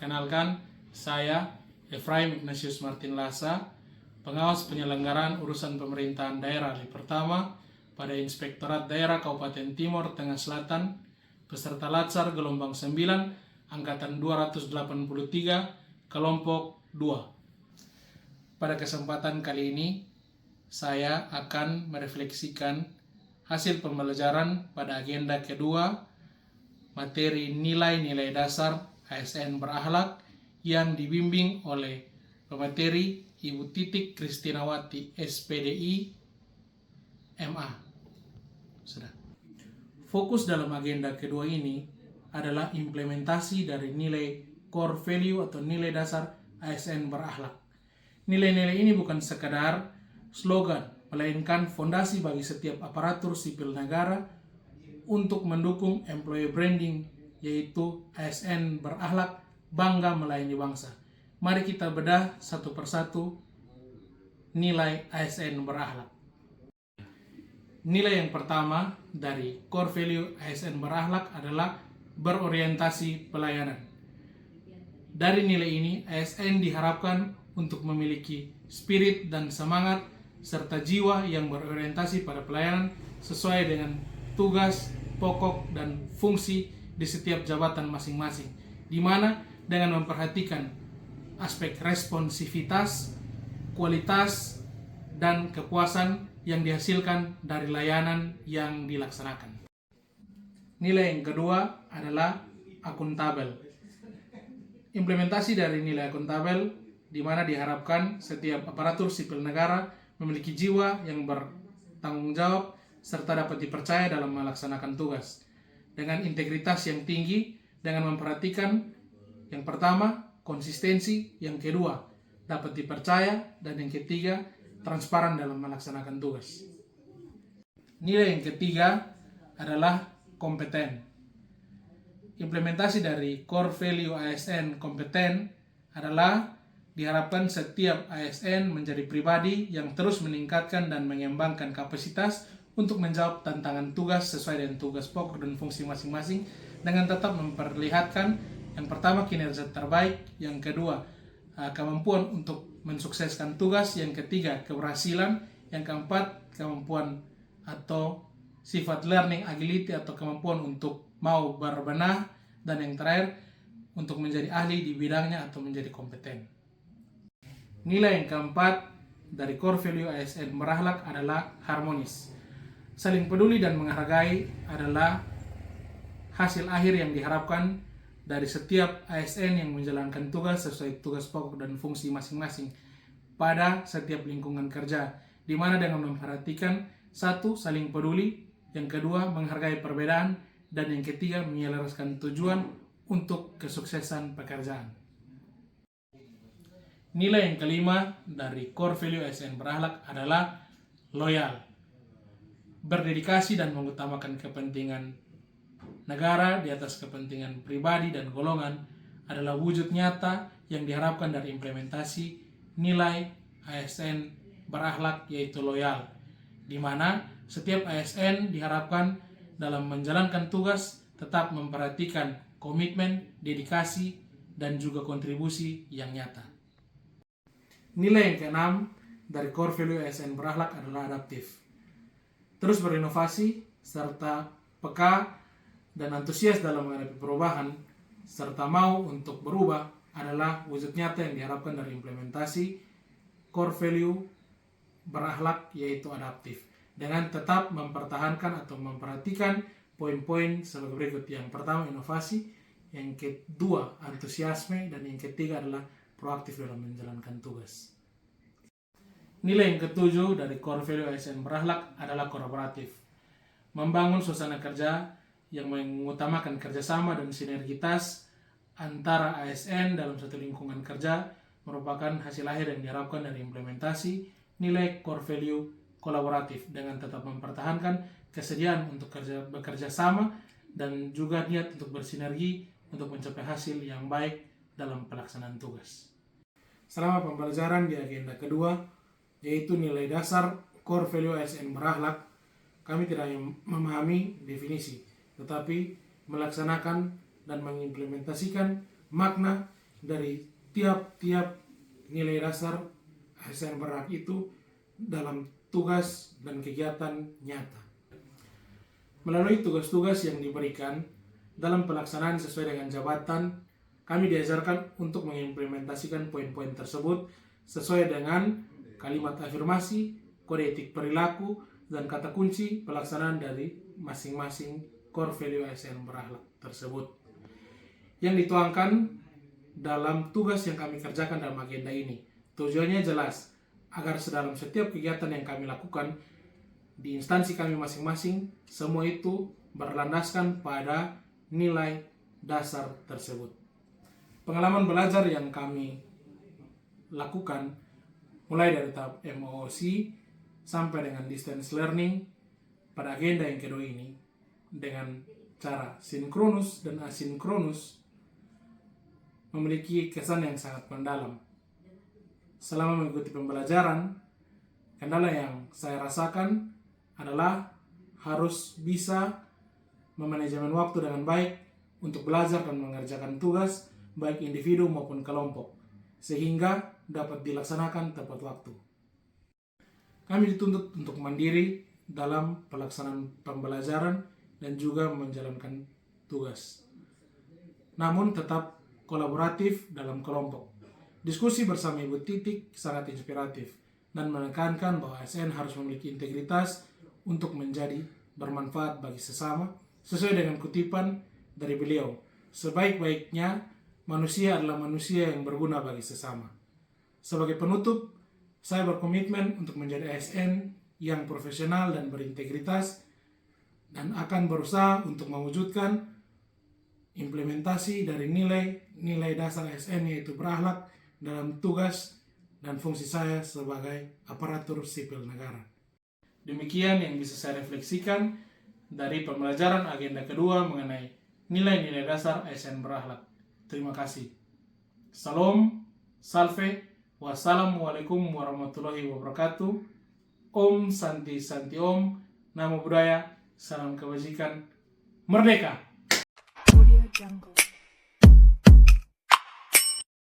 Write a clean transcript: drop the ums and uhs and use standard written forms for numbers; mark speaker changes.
Speaker 1: Perkenalkan, saya Efraim Ignatius Martin Lasa, pengawas penyelenggaraan urusan pemerintahan daerah hari pertama pada Inspektorat Daerah Kabupaten Timur Tengah Selatan, peserta Latsar gelombang 9, angkatan 283, kelompok 2. Pada kesempatan kali ini, saya akan merefleksikan hasil pembelajaran pada agenda kedua, materi nilai-nilai dasar ASN berakhlak yang dibimbing oleh pemateri Ibu Titik Kristinawati SPDI MA. Sudah. Fokus dalam agenda kedua ini adalah implementasi dari nilai core value atau nilai dasar ASN berakhlak. Nilai-nilai ini bukan sekadar slogan, melainkan fondasi bagi setiap aparatur sipil negara untuk mendukung employer branding, yaitu ASN berakhlak bangga melayani bangsa. Mari kita bedah satu persatu nilai ASN berakhlak. Nilai yang pertama dari core value ASN berakhlak adalah berorientasi pelayanan. Dari nilai ini, ASN diharapkan untuk memiliki spirit dan semangat serta jiwa yang berorientasi pada pelayanan sesuai dengan tugas, pokok, dan fungsi di setiap jabatan masing-masing, di mana dengan memperhatikan aspek responsivitas, kualitas, dan kepuasan yang dihasilkan dari layanan yang dilaksanakan. Nilai yang kedua adalah akuntabel. Implementasi dari nilai akuntabel di mana diharapkan setiap aparatur sipil negara memiliki jiwa yang bertanggung jawab serta dapat dipercaya dalam melaksanakan tugas dengan integritas yang tinggi, dengan memperhatikan yang pertama konsistensi, yang kedua dapat dipercaya, dan yang ketiga transparan dalam melaksanakan tugas. Nilai yang ketiga adalah kompeten. Implementasi dari core value ASN kompeten adalah diharapkan setiap ASN menjadi pribadi yang terus meningkatkan dan mengembangkan kapasitas untuk menjawab tantangan tugas sesuai dengan tugas pokok dan fungsi masing-masing, dengan tetap memperlihatkan yang pertama kinerja terbaik, yang kedua kemampuan untuk mensukseskan tugas, yang ketiga keberhasilan, yang keempat kemampuan atau sifat learning agility atau kemampuan untuk mau berbenah, dan yang terakhir untuk menjadi ahli di bidangnya atau menjadi kompeten. Nilai yang keempat dari core value ASN berakhlak adalah harmonis. Saling peduli dan menghargai adalah hasil akhir yang diharapkan dari setiap ASN yang menjalankan tugas sesuai tugas pokok dan fungsi masing-masing pada setiap lingkungan kerja, di mana dengan memperhatikan satu, saling peduli, yang kedua menghargai perbedaan, dan yang ketiga menyelaraskan tujuan untuk kesuksesan pekerjaan. Nilai yang kelima dari core value ASN berakhlak adalah loyal. Berdedikasi dan mengutamakan kepentingan negara di atas kepentingan pribadi dan golongan adalah wujud nyata yang diharapkan dari implementasi nilai ASN berakhlak, yaitu loyal, di mana setiap ASN diharapkan dalam menjalankan tugas tetap memperhatikan komitmen, dedikasi, dan juga kontribusi yang nyata. Nilai yang keenam dari core value ASN berakhlak adalah adaptif. Terus berinovasi serta peka dan antusias dalam menghadapi perubahan serta mau untuk berubah adalah wujud nyata yang diharapkan dari implementasi core value berakhlak, yaitu adaptif, dengan tetap mempertahankan atau memperhatikan poin-poin sebagai berikut. Yang pertama inovasi, yang kedua antusiasme, dan yang ketiga adalah proaktif dalam menjalankan tugas. Nilai yang ketujuh dari core value ASN berakhlak adalah kolaboratif. Membangun suasana kerja yang mengutamakan kerjasama dan sinergitas antara ASN dalam satu lingkungan kerja merupakan hasil akhir yang diharapkan dari implementasi nilai core value kolaboratif, dengan tetap mempertahankan kesediaan untuk bekerja sama dan juga niat untuk bersinergi untuk mencapai hasil yang baik dalam pelaksanaan tugas. Selama pembelajaran di agenda kedua, yaitu nilai dasar core value ASN berakhlak, kami tidak hanya memahami definisi, tetapi melaksanakan dan mengimplementasikan makna dari tiap-tiap nilai dasar ASN berhak itu dalam tugas dan kegiatan nyata. Melalui tugas-tugas yang diberikan dalam pelaksanaan sesuai dengan jabatan, kami diajarkan untuk mengimplementasikan poin-poin tersebut sesuai dengan kalimat afirmasi, kode etik perilaku, dan kata kunci pelaksanaan dari masing-masing core value ASN berakhlak tersebut yang dituangkan dalam tugas yang kami kerjakan dalam agenda ini. Tujuannya jelas, agar dalam setiap kegiatan yang kami lakukan di instansi kami masing-masing, semua itu berlandaskan pada nilai dasar tersebut. Pengalaman belajar yang kami lakukan mulai dari tahap MOOC sampai dengan distance learning pada agenda yang kedua ini dengan cara sinkronus dan asinkronus memiliki kesan yang sangat mendalam. Selama mengikuti pembelajaran, kendala yang saya rasakan adalah harus bisa memanajemen waktu dengan baik untuk belajar dan mengerjakan tugas baik individu maupun kelompok, sehingga dapat dilaksanakan tepat waktu. Kami dituntut untuk mandiri dalam pelaksanaan pembelajaran dan juga menjalankan tugas, namun tetap kolaboratif dalam kelompok. Diskusi bersama Ibu Titik sangat inspiratif dan menekankan bahwa ASN harus memiliki integritas untuk menjadi bermanfaat bagi sesama, sesuai dengan kutipan dari beliau, sebaik-baiknya manusia adalah manusia yang berguna bagi sesama. Sebagai penutup, saya berkomitmen untuk menjadi ASN yang profesional dan berintegritas dan akan berusaha untuk mewujudkan implementasi dari nilai dasar ASN yaitu berakhlak dalam tugas dan fungsi saya sebagai aparatur sipil negara. Demikian yang bisa saya refleksikan dari pembelajaran agenda kedua mengenai nilai-nilai dasar ASN berakhlak. Terima kasih. Salam, salve, wassalamualaikum warahmatullahi wabarakatuh. Om Santi Santi Om, Namo Buddhaya, salam kebajikan, merdeka. Audio Jungle.